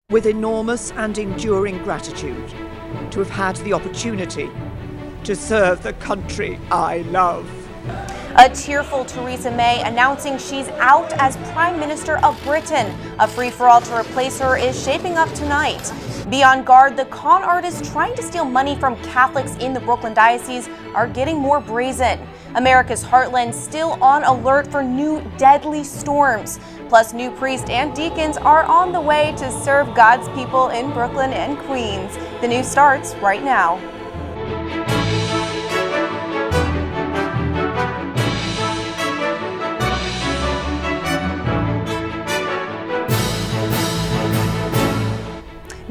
with enormous and enduring gratitude to have had the opportunity to serve the country I love. A tearful Theresa May announcing she's out as Prime Minister of Britain. A free-for-all to replace her is shaping up tonight. Be on guard, the con artists trying to steal money from Catholics in the Brooklyn diocese are getting more brazen. America's heartland still on alert for new deadly storms. Plus, new priests and deacons are on the way to serve God's people in Brooklyn and Queens. The news starts right now.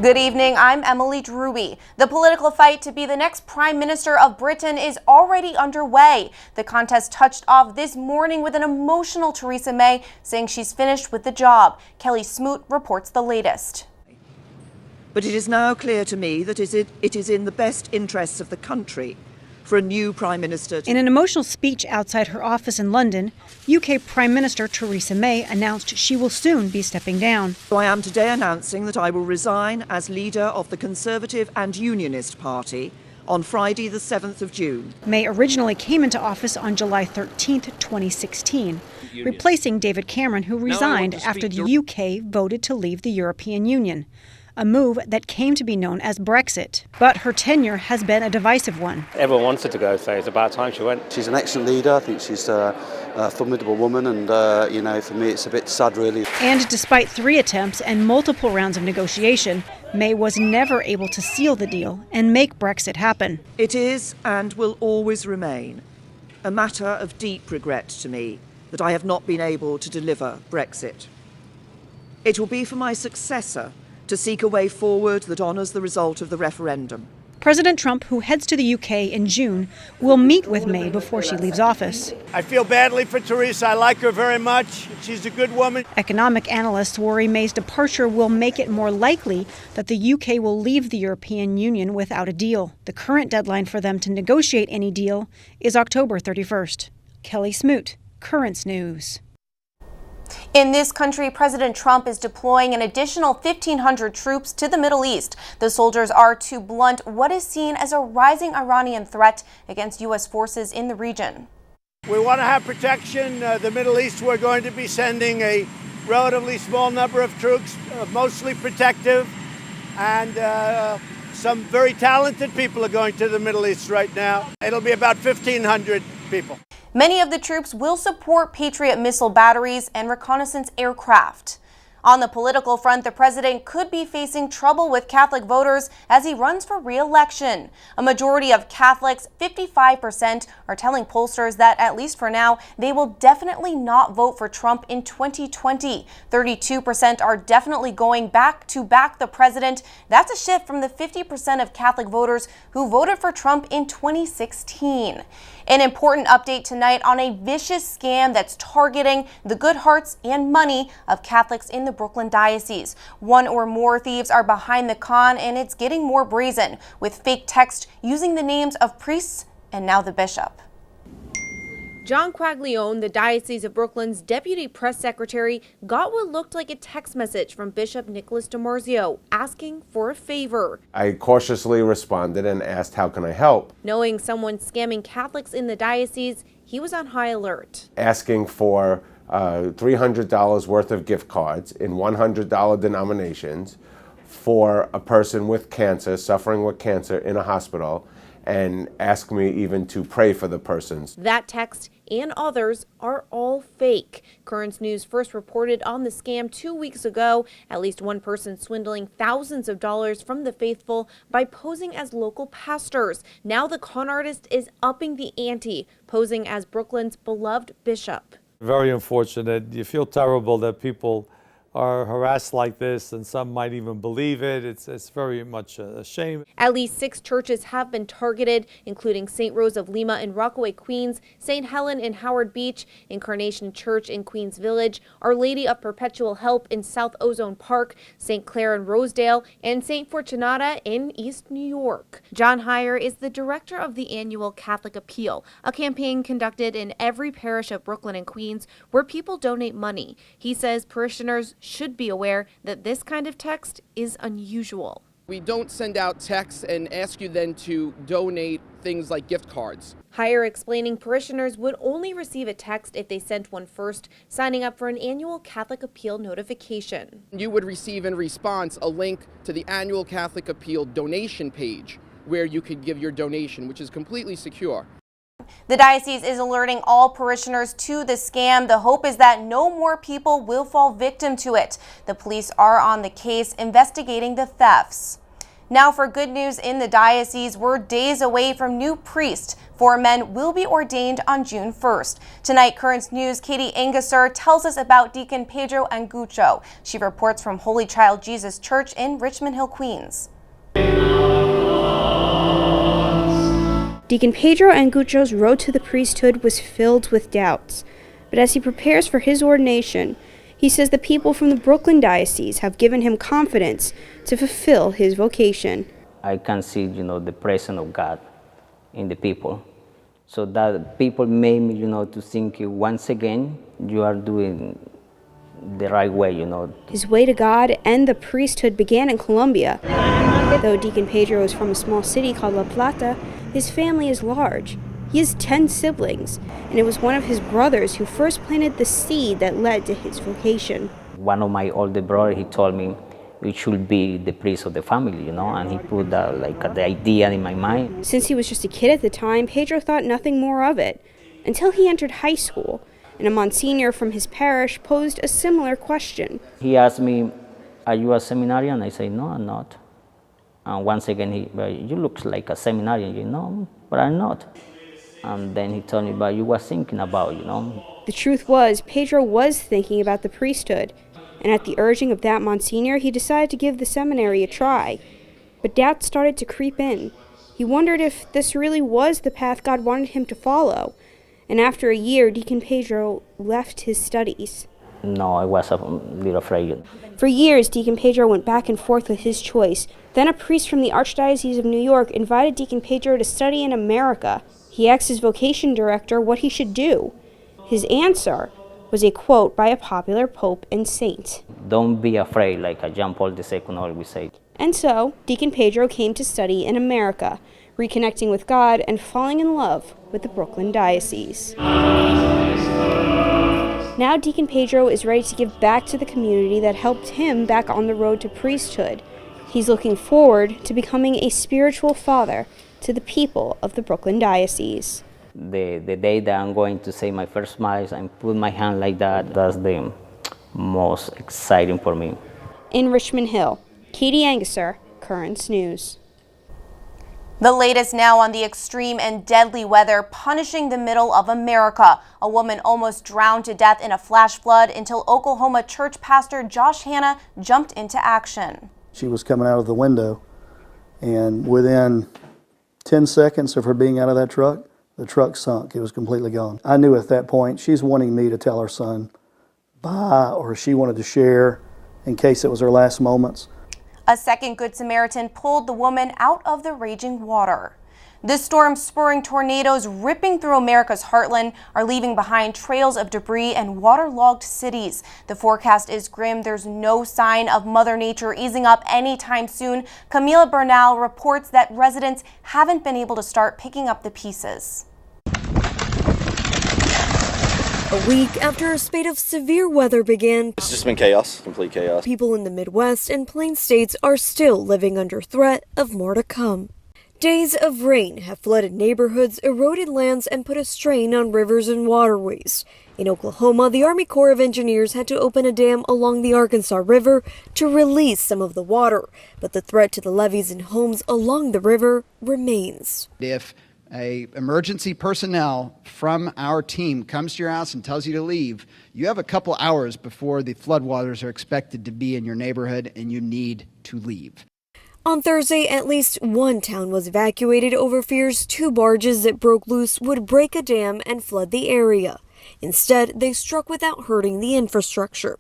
Good evening, I'm Emily Druby. The political fight to be the next Prime Minister of Britain is already underway. The contest touched off this morning with an emotional Theresa May saying she's finished with the job. Kelly Smoot reports the latest. But it is now clear to me that it is in the best interests of the country for a new Prime Minister. In an emotional speech outside her office in London, UK Prime Minister Theresa May announced she will soon be stepping down. I am today announcing that I will resign as leader of the Conservative and Unionist Party on Friday the 7th of June. May originally came into office on July 13th, 2016, replacing David Cameron, who resigned after the UK voted to leave the European Union, a move that came to be known as Brexit. But her tenure has been a divisive one. Everyone wanted to go, so it's about time she went. She's an excellent leader. I think she's a formidable woman, and for me it's a bit sad, really. And despite 3 attempts and multiple rounds of negotiation, May was never able to seal the deal and make Brexit happen. It is and will always remain a matter of deep regret to me that I have not been able to deliver Brexit. It will be for my successor to seek a way forward that honours the result of the referendum. President Trump, who heads to the UK in June, will meet with May before she leaves office. I feel badly for Theresa. I like her very much. She's a good woman. Economic analysts worry May's departure will make it more likely that the UK will leave the European Union without a deal. The current deadline for them to negotiate any deal is October 31st. Kelly Smoot, Currents News. In this country, President Trump is deploying an additional 1,500 troops to the Middle East. The soldiers are to blunt what is seen as a rising Iranian threat against U.S. forces in the region. We want to have protection. The Middle East, we're going to be sending a relatively small number of troops, mostly protective, and some very talented people are going to the Middle East right now. It'll be about 1,500 people. Many of the troops will support Patriot missile batteries and reconnaissance aircraft. On the political front, the president could be facing trouble with Catholic voters as he runs for re-election. A majority of Catholics, 55%, are telling pollsters that, at least for now, they will definitely not vote for Trump in 2020. 32% are definitely going back to back the president. That's a shift from the 50% of Catholic voters who voted for Trump in 2016. An important update tonight on a vicious scam that's targeting the good hearts and money of Catholics in the Brooklyn diocese. One or more thieves are behind the con, and it's getting more brazen, with fake text using the names of priests and now the bishop. John Quaglione, the Diocese of Brooklyn's deputy press secretary, got what looked like a text message from Bishop Nicholas DiMarzio asking for a favor. I cautiously responded and asked, how can I help? Knowing someone scamming Catholics in the diocese, he was on high alert. Asking for $300 worth of gift cards in $100 denominations for a person with cancer, suffering with cancer in a hospital, and ask me even to pray for the persons. That text and others are all fake. Currents News first reported on the scam 2 weeks ago. At least one person swindling thousands of dollars from the faithful by posing as local pastors. Now the con artist is upping the ante, posing as Brooklyn's beloved bishop. Very unfortunate. You feel terrible that people are harassed like this, and some might even believe it. It's very much a shame. At least 6 churches have been targeted, including St. Rose of Lima in Rockaway, Queens, St. Helen in Howard Beach, Incarnation Church in Queens Village, Our Lady of Perpetual Help in South Ozone Park, St. Clair in Rosedale, and St. Fortunata in East New York. John Heyer is the director of the annual Catholic Appeal, a campaign conducted in every parish of Brooklyn and Queens where people donate money. He says parishioners should be aware that this kind of text is unusual. We don't send out texts and ask you then to donate things like gift cards. Higher explaining parishioners would only receive a text if they sent one first, signing up for an annual Catholic Appeal notification. You would receive in response a link to the annual Catholic Appeal donation page where you could give your donation, which is completely secure. The diocese is alerting all parishioners to the scam. The hope is that no more people will fall victim to it. The police are on the case investigating the thefts. Now for good news in the diocese, we're days away from new priests. 4 men will be ordained on June 1st. Tonight, Currents News' Katie Anguser tells us about Deacon Pedro Angucho. She reports from Holy Child Jesus Church in Richmond Hill, Queens. Deacon Pedro Angucho's road to the priesthood was filled with doubts, but as he prepares for his ordination, he says the people from the Brooklyn Diocese have given him confidence to fulfill his vocation. I can see, the presence of God in the people, so that people made me, to think once again you are doing the right way, His way to God and the priesthood began in Colombia. Though Deacon Pedro is from a small city called La Plata, his family is large. He has 10 siblings, and it was one of his brothers who first planted the seed that led to his vocation. One of my older brothers, he told me it should be the priest of the family, and he put the idea in my mind. Since he was just a kid at the time, Pedro thought nothing more of it, until he entered high school, and a Monsignor from his parish posed a similar question. He asked me, "Are you a seminarian?" I said, "No, I'm not." And once again, "You look like a seminarian." "No, but I'm not." And then he told me, "But you were thinking about, The truth was, Pedro was thinking about the priesthood, and at the urging of that Monsignor, he decided to give the seminary a try. But doubt started to creep in. He wondered if this really was the path God wanted him to follow. And after a year, Deacon Pedro left his studies. No, I was a little afraid. For years, Deacon Pedro went back and forth with his choice. Then a priest from the Archdiocese of New York invited Deacon Pedro to study in America. He asked his vocation director what he should do. His answer was a quote by a popular pope and saint. "Don't be afraid," like John Paul II always said. And so, Deacon Pedro came to study in America, reconnecting with God and falling in love with the Brooklyn Diocese. Now Deacon Pedro is ready to give back to the community that helped him back on the road to priesthood. He's looking forward to becoming a spiritual father to the people of the Brooklyn Diocese. The day that I'm going to say my first Mass and put my hand like that, that's the most exciting for me. In Richmond Hill, Katie Anguser, Currents News. The latest now on the extreme and deadly weather punishing the middle of America. A woman almost drowned to death in a flash flood until Oklahoma church pastor Josh Hanna jumped into action. She was coming out of the window, and within 10 seconds of her being out of that truck, the truck sunk. It was completely gone. I knew at that point she's wanting me to tell her son bye, or she wanted to share in case it was her last moments. A second Good Samaritan pulled the woman out of the raging water. This storm spurring tornadoes ripping through America's heartland are leaving behind trails of debris and waterlogged cities. The forecast is grim. There's no sign of Mother Nature easing up anytime soon. Camila Bernal reports that residents haven't been able to start picking up the pieces. A week after a spate of severe weather began, it's just been chaos, complete chaos. People in the Midwest and Plain States are still living under threat of more to come. Days of rain have flooded neighborhoods, eroded lands, and put a strain on rivers and waterways. In Oklahoma, the Army Corps of Engineers had to open a dam along the Arkansas River to release some of the water, but the threat to the levees and homes along the river remains. If emergency personnel from our team comes to your house and tells you to leave, you have a couple hours before the floodwaters are expected to be in your neighborhood and you need to leave. On Thursday, at least one town was evacuated over fears 2 barges that broke loose would break a dam and flood the area. Instead, they struck without hurting the infrastructure.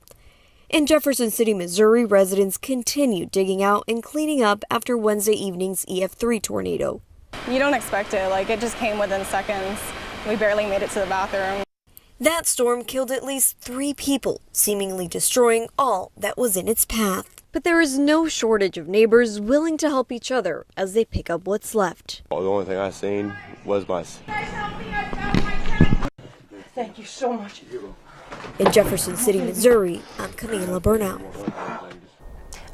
In Jefferson City, Missouri, residents continued digging out and cleaning up after Wednesday evening's EF3 tornado. You don't expect it, it just came within seconds. We barely made it to the bathroom. That storm killed at least 3 people, seemingly destroying all that was in its path. But there is no shortage of neighbors willing to help each other as they pick up what's left. The only thing I seen was my... Thank you so much. In Jefferson City, Missouri, I'm Camila Burnell.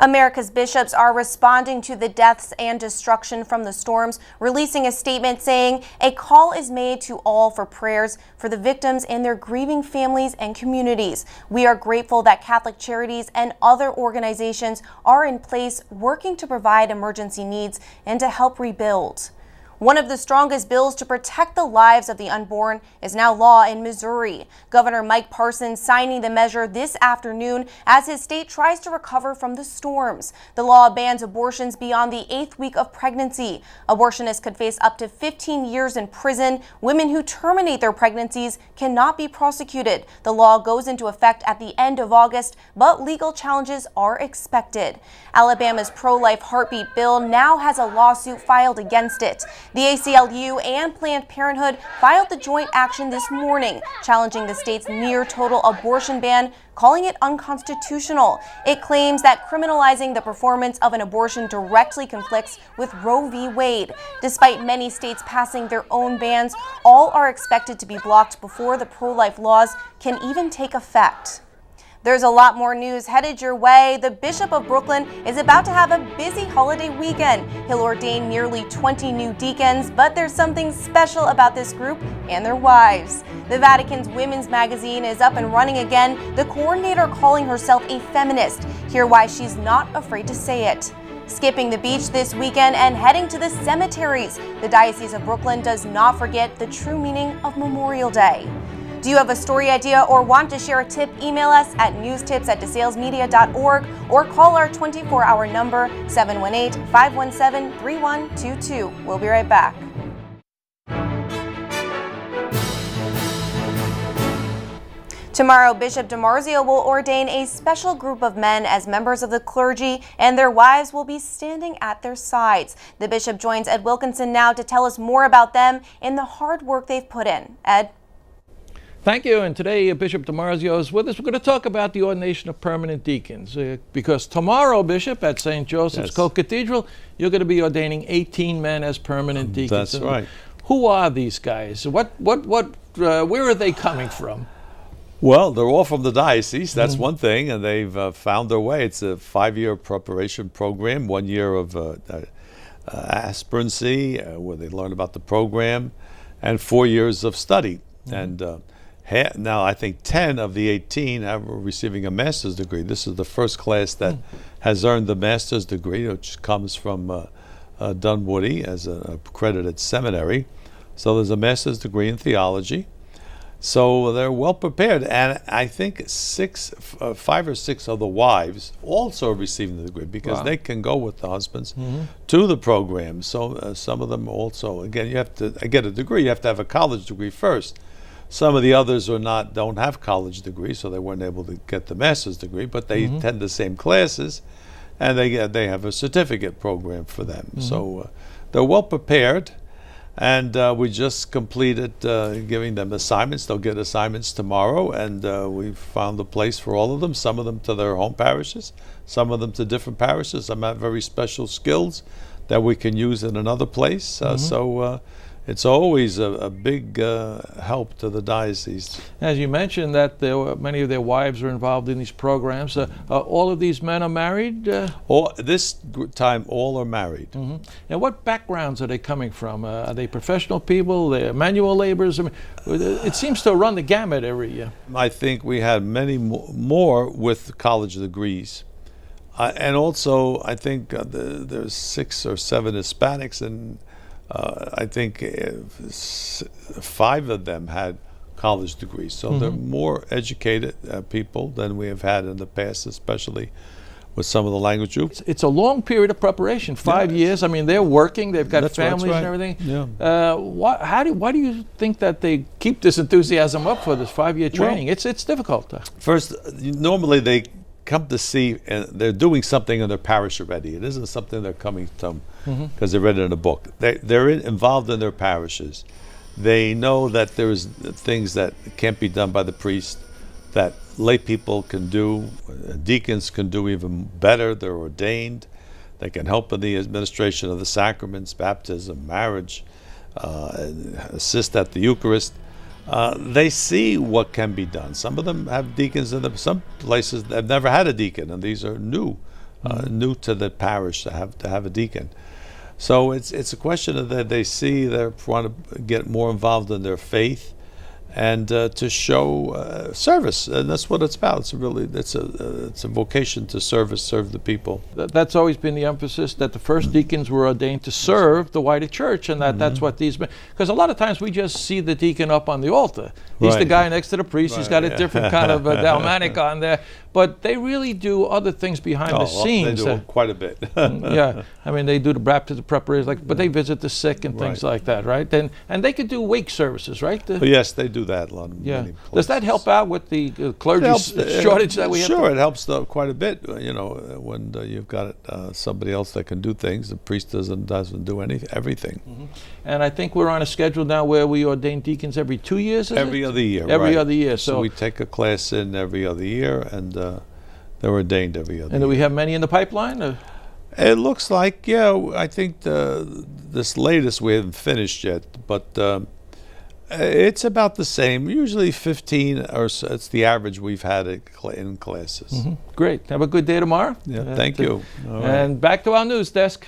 America's bishops are responding to the deaths and destruction from the storms, releasing a statement saying a call is made to all for prayers for the victims and their grieving families and communities. We are grateful that Catholic Charities and other organizations are in place working to provide emergency needs and to help rebuild. One of the strongest bills to protect the lives of the unborn is now law in Missouri. Governor Mike Parson signing the measure this afternoon as his state tries to recover from the storms. The law bans abortions beyond the 8th week of pregnancy. Abortionists could face up to 15 years in prison. Women who terminate their pregnancies cannot be prosecuted. The law goes into effect at the end of August, but legal challenges are expected. Alabama's pro-life heartbeat bill now has a lawsuit filed against it. The ACLU and Planned Parenthood filed the joint action this morning, challenging the state's near-total abortion ban, calling it unconstitutional. It claims that criminalizing the performance of an abortion directly conflicts with Roe v. Wade. Despite many states passing their own bans, all are expected to be blocked before the pro-life laws can even take effect. There's a lot more news headed your way. The Bishop of Brooklyn is about to have a busy holiday weekend. He'll ordain nearly 20 new deacons, but there's something special about this group and their wives. The Vatican's women's magazine is up and running again, the coordinator calling herself a feminist. Hear why she's not afraid to say it. Skipping the beach this weekend and heading to the cemeteries. The Diocese of Brooklyn does not forget the true meaning of Memorial Day. Do you have a story idea or want to share a tip? Email us at newstips@desalesmedia.org or call our 24-hour number 718-517-3122. We'll be right back. Tomorrow, Bishop DiMarzio will ordain a special group of men as members of the clergy, and their wives will be standing at their sides. The bishop joins Ed Wilkinson now to tell us more about them and the hard work they've put in. Ed? Thank you, and today Bishop DiMarzio is with us. We're going to talk about the ordination of permanent deacons, because tomorrow, Bishop, at St. Joseph's Co-Cathedral, you're going to be ordaining 18 men as permanent deacons. That's right. Who are these guys? Where are they coming from? Well, they're all from the diocese, that's one thing, and they've found their way. It's a 5-year preparation program, 1 year of aspirancy, where they learn about the program, and 4 years of study. And now I think 10 of the 18 are receiving a master's degree. This is the first class that has earned the master's degree, which comes from Dunwoody as an accredited seminary. So there's a master's degree in theology. So they're well prepared. And I think 5 or 6 of the wives also are receiving the degree because they can go with the husbands to the program. So some of them also, again, you have to get a degree. You have to have a college degree first. Some of the others don't have college degrees, so they weren't able to get the master's degree, but they attend the same classes, and they have a certificate program for them. So they're well prepared, and we just completed giving them assignments. They'll get assignments tomorrow, and we've found a place for all of them, some of them to their home parishes, some of them to different parishes. Some have very special skills that we can use in another place. So it's always a big help to the diocese. As you mentioned, that many of their wives are involved in these programs. All of these men are married? This time, all are married. And what backgrounds are they coming from? Are they professional people? They're manual laborers? I mean, it seems to run the gamut every year. I think we had many more with college degrees. And also, I think there's 6 or 7 Hispanics, and I think 5 of them had college degrees. So they're more educated people than we have had in the past, especially with some of the language groups. It's a long period of preparation, 5 years. I mean, they're working, they've got families and everything. Why do you think that they keep this enthusiasm up for this 5-year training? Well, it's difficult. First, normally they come to see, and they're doing something in their parish already. It isn't something they're coming to because they read it in a book. They're involved in their parishes. They know that there's things that can't be done by the priest that lay people can do. Deacons can do even better. They're ordained. They can help in the administration of the sacraments, baptism, marriage, assist at the Eucharist. They see what can be done. Some of them have deacons in them. Some places have never had a deacon, and these are new to the parish to have a deacon. So it's a question of that they see they want to get more involved in their faith and to show service, and that's what it's about. It's a vocation to serve the people. That's always been the emphasis, that the first deacons were ordained to serve the wider church, and that's what these men. Because a lot of times we just see the deacon up on the altar. He's the guy next to the priest. He's got a different kind of dalmatic on there. But they really do other things behind the scenes. They do quite a bit. Yeah, I mean, they do the baptism preparations, but they visit the sick and things like that, right? And they could do wake services, right? Yes, they do that a lot. Many Does that help out with the clergy shortage that we have? Sure, it helps quite a bit. When you've got somebody else that can do things, the priest doesn't do everything. Mm-hmm. And I think we're on a schedule now where we ordain deacons every 2 years. Every other year. Every other year. So we take a class in every other year, and they're ordained every other year. And do we have many in the pipeline? Or? It looks like, I think this latest we haven't finished yet, but it's about the same. Usually 15 or so. It's the average we've had in classes. Mm-hmm. Great. Have a good day tomorrow. Yeah, thank you. All right. And back to our news desk.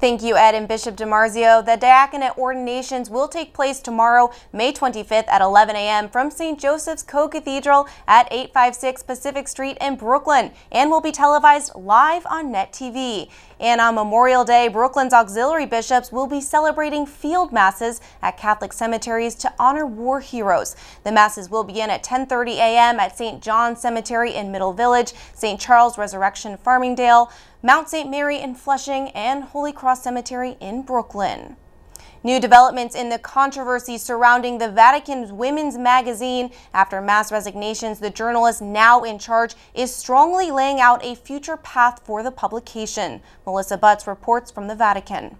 Thank you, Ed and Bishop DiMarzio. The diaconate ordinations will take place tomorrow, May 25th at 11 a.m. from St. Joseph's Co-Cathedral at 856 Pacific Street in Brooklyn, and will be televised live on Net TV. And on Memorial Day, Brooklyn's auxiliary bishops will be celebrating field masses at Catholic cemeteries to honor war heroes. The masses will begin at 10:30 a.m. at St. John's Cemetery in Middle Village, St. Charles Resurrection Farmingdale, Mount St. Mary in Flushing, and Holy Cross Cemetery in Brooklyn. New developments in the controversy surrounding the Vatican's women's magazine. After mass resignations, the journalist now in charge is strongly laying out a future path for the publication. Melissa Butts reports from the Vatican.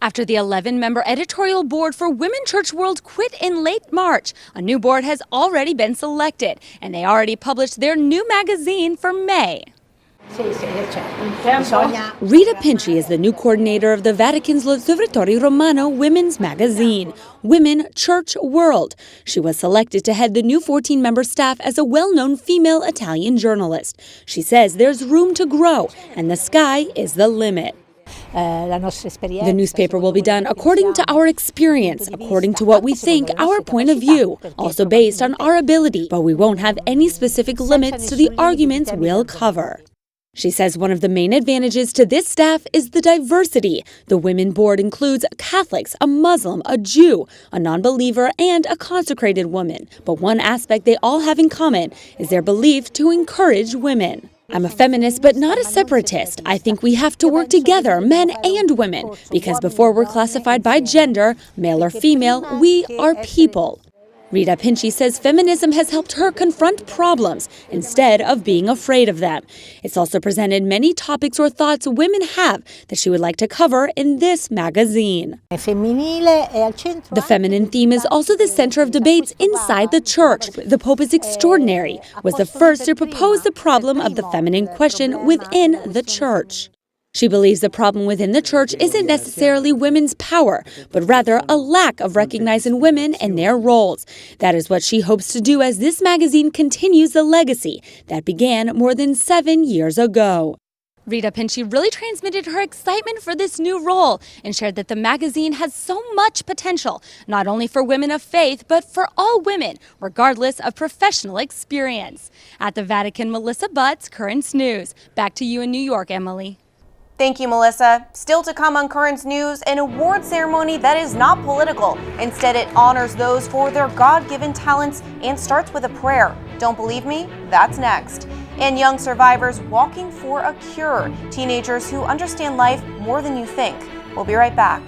After the 11-member editorial board for Women Church World quit in late March, a new board has already been selected, and they already published their new magazine for May. Rita Pinci is the new coordinator of the Vatican's L'Osservatore Romano women's magazine, Women Church World. She was selected to head the new 14-member staff as a well-known female Italian journalist. She says there's room to grow, and the sky is the limit. The newspaper will be done according to our experience, according to what we think, our point of view, also based on our ability, but we won't have any specific limits to the arguments we'll cover. She says one of the main advantages to this staff is the diversity. The women board includes Catholics, a Muslim, a Jew, a non-believer, and a consecrated woman. But one aspect they all have in common is their belief to encourage women. I'm a feminist, but not a separatist. I think we have to work together, men and women, because before we're classified by gender, male or female, we are people. Rita Pinci says feminism has helped her confront problems instead of being afraid of them. It's also presented many topics or thoughts women have that she would like to cover in this magazine. The feminine theme is also the center of debates inside the church. The Pope is extraordinary, was the first to propose the problem of the feminine question within the church. She believes the problem within the church isn't necessarily women's power, but rather a lack of recognizing women and their roles. That is what she hopes to do as this magazine continues the legacy that began more than 7 years ago. Rita Pinci really transmitted her excitement for this new role and shared that the magazine has so much potential, not only for women of faith, but for all women, regardless of professional experience. At the Vatican, Melissa Butts, Currents News. Back to you in New York, Emily. Thank you, Melissa. Still to come on Currents News, an award ceremony that is not political. Instead, it honors those for their God-given talents and starts with a prayer. Don't believe me? That's next. And young survivors walking for a cure. Teenagers who understand life more than you think. We'll be right back.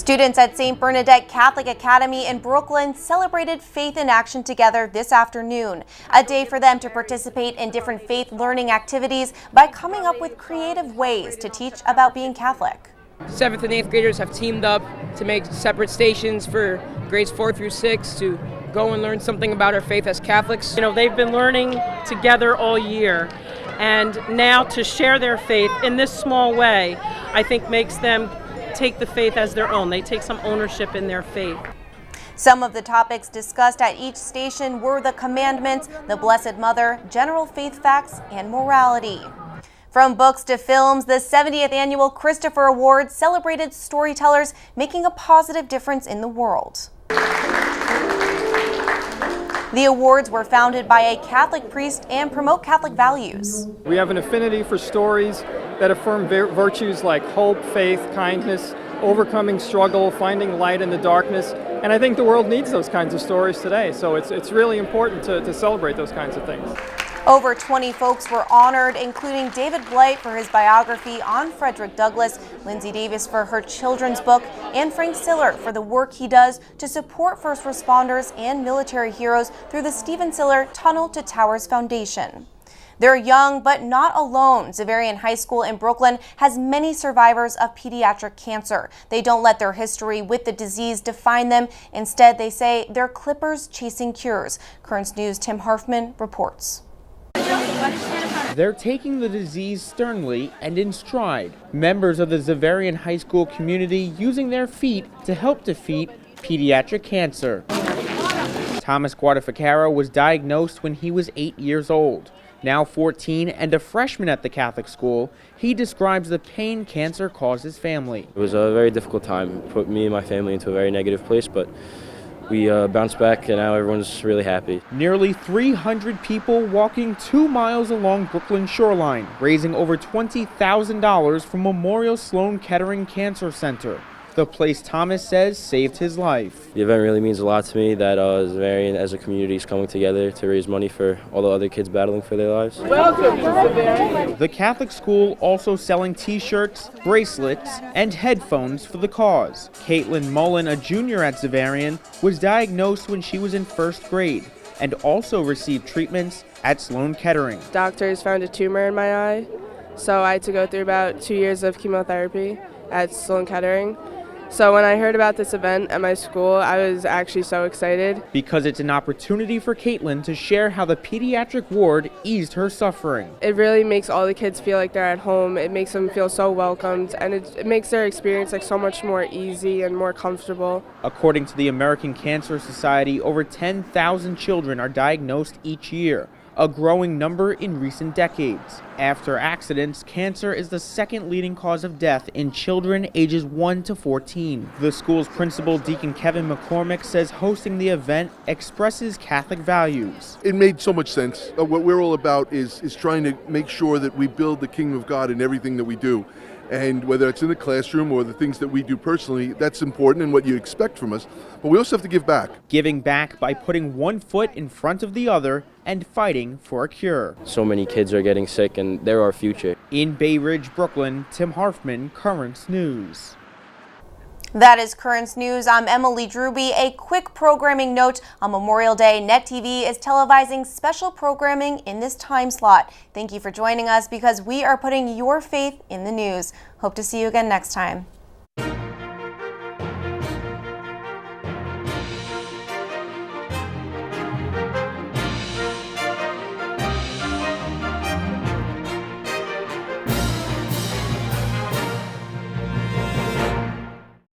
Students at St. Bernadette Catholic Academy in Brooklyn celebrated Faith in Action together this afternoon, a day for them to participate in different faith learning activities by coming up with creative ways to teach about being Catholic. 7th and 8th graders have teamed up to make separate stations for grades 4 through 6 to go and learn something about our faith as Catholics. You know, they've been learning together all year, and now to share their faith in this small way, I think makes them take the faith as their own. They take some ownership in their faith. Some of the topics discussed at each station were the commandments, the Blessed Mother, general faith facts, and morality. From books to films, the 70th Annual Christopher Awards celebrated storytellers making a positive difference in the world. The awards were founded by a Catholic priest and promote Catholic values. We have an affinity for stories that affirm virtues like hope, faith, kindness, overcoming struggle, finding light in the darkness. And I think the world needs those kinds of stories today. So it's really important to celebrate those kinds of things. Over 20 folks were honored, including David Blight for his biography on Frederick Douglass, Lindsay Davis for her children's book, and Frank Siller for the work he does to support first responders and military heroes through the Stephen Siller Tunnel to Towers Foundation. They're young but not alone. Xaverian High School in Brooklyn has many survivors of pediatric cancer. They don't let their history with the disease define them. Instead, they say they're clippers chasing cures. Currents News' Tim Harfman reports. They're taking the disease sternly and in stride. Members of the Xaverian High School community using their feet to help defeat pediatric cancer. Thomas Guadaficaro was diagnosed when he was 8 years old. Now 14 and a freshman at the Catholic school, he describes the pain cancer caused his family. It was a very difficult time. It put me and my family into a very negative place, but we bounced back and now everyone's really happy. Nearly 300 people walking 2 miles along Brooklyn shoreline, raising over $20,000 for Memorial Sloan Kettering Cancer Center. The place Thomas says saved his life. The event really means a lot to me that Xaverian as a community is coming together to raise money for all the other kids battling for their lives. Welcome to Xaverian. The Catholic school also selling t-shirts, bracelets, and headphones for the cause. Caitlin Mullen, a junior at Xaverian, was diagnosed when she was in 1st grade and also received treatments at Sloan Kettering. Doctors found a tumor in my eye, so I had to go through about 2 years of chemotherapy at Sloan Kettering. So when I heard about this event at my school, I was actually so excited. Because it's an opportunity for Caitlin to share how the pediatric ward eased her suffering. It really makes all the kids feel like they're at home. It makes them feel so welcomed, and it makes their experience like so much more easy and more comfortable. According to the American Cancer Society, over 10,000 children are diagnosed each year, a growing number in recent decades. After accidents, cancer is the second leading cause of death in children ages 1 to 14. The school's principal, Deacon Kevin McCormick, says hosting the event expresses Catholic values. It made so much sense. What we're all about is trying to make sure that we build the kingdom of God in everything that we do. And whether it's in the classroom or the things that we do personally, that's important and what you expect from us. But we also have to give back. Giving back by putting one foot in front of the other and fighting for a cure. So many kids are getting sick and they're our future. In Bay Ridge, Brooklyn, Tim Harfman, Currents News. That is Currents News. I'm Emily Druby. A quick programming note: on Memorial Day, Net TV is televising special programming in this time slot. Thank you for joining us because we are putting your faith in the news. Hope to see you again next time.